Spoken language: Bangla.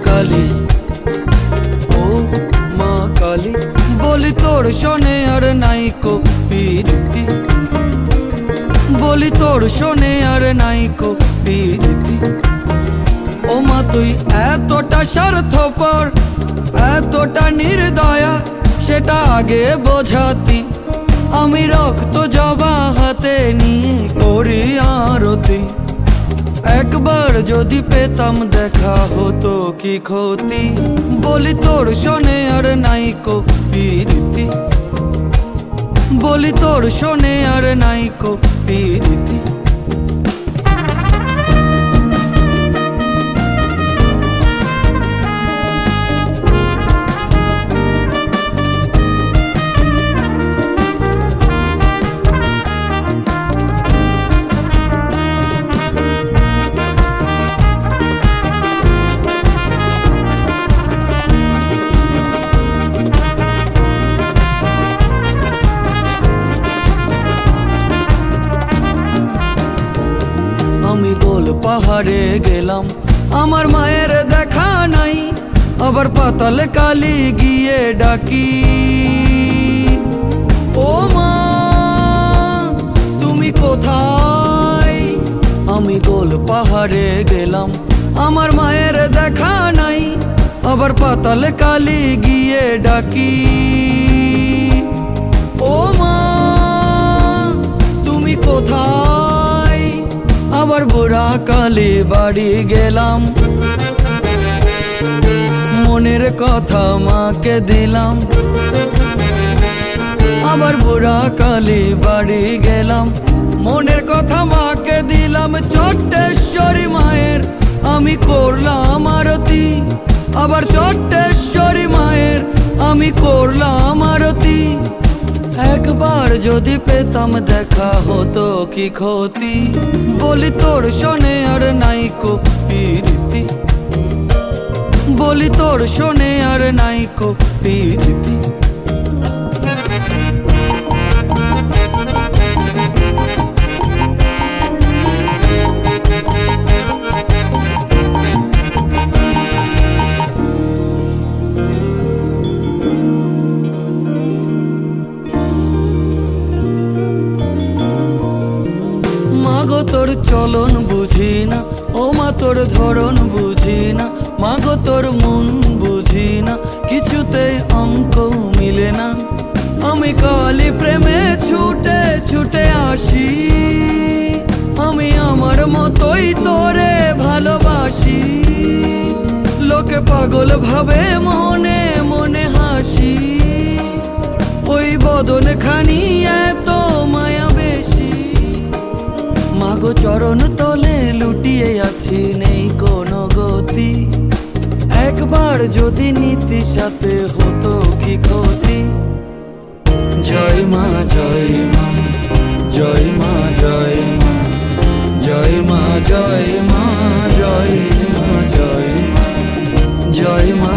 কালী, ও মা কালী, বলি তোর শোনে আর নাইকো প্রীতি, বলি তোর শোনে আর নাইকো প্রীতি। ও মা তুই এতটা স্বার্থপর, এতটা নির্দয়া, সেটা আগে বোঝাতি। আমি রক্ত জবা হাতে নিয়ে করি আরতি। একবার যদি পেতাম দেখা হতো কি ক্ষতি, বলি তোর শোনে আর নাইকো প্রীতি, বলি তোর শোনে আর নাইকো প্রীতি। আমি গোল পাহাড়ে গেলাম, আমার মায়ের দেখা নাই, আবার পাতাল কালী গিয়ে ডাকি। ও মা তুমি কোথায়? আমি গোল পাহাড়ে গেলাম, আমার মায়ের দেখা নাই, আবার পাতাল কালী গিয়ে ডাকি। ও মা তুমি কোথায়? আবার বুড়া কালী বাড়ি গেলাম, মনের কথা মাকে দিলাম। আবার বুড়া কালী বাড়ি গেলাম, মনের কথা মাকে দিলাম। চট্টেশ্বরী মায়ের আমি করলাম আরতি, আবার চট্টেশ্বরী মায়ের আমি করলাম আরতি। একবার যদি পেতাম দেখা হতো কি ক্ষতি, বলি তোর শোনে আর নাইকো প্রীতি, বলি তোর শোনে আর নাইকো প্রীতি। মাগো তোর চলন বুঝি না, ও মা তোর ধরন বুঝি না, মাগো তোর মন বুঝি না, কিছুতেই অঙ্ক মিলে না। আমি কালী প্রেমে ছুটে ছুটে আসি, আমি আমার মতোই তোরে ভালোবাসি। লোকে পাগল ভাবে মনে মনে হাসি, ওই বদন খানি এত মায়া বেশি। মাগো চরণ তলে লুটিয়ে আছি, নেই কোনো গতি। একবার যদি নীতি সাথে হতো কি ক্ষতি। জয় মা জয় মা, জয় মা জয় মা, জয় মা জয় মা, জয় মা জয় মা, জয় মা